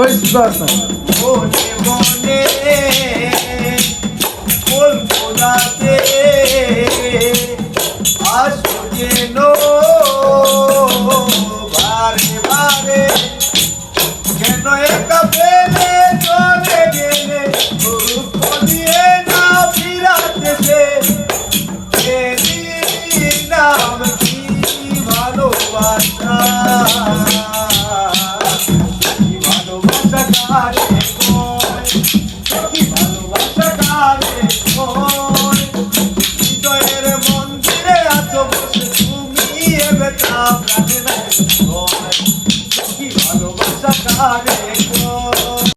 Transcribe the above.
মনে মনে কল্পনাতে আসো যেন বারে বারে, কেন একা পেলে চলে গেলে দুঃখ দিয়ে না ফিরাতেছে, এর নাম কি ভালোবাসা? ভালোবাসা কারে কয়, ভালোবাসা কারে কয়? হৃদয়ের মন্দিরে আছো বসে তুমি এবে তা প্রাণে নাই, ভালোবাসা কারে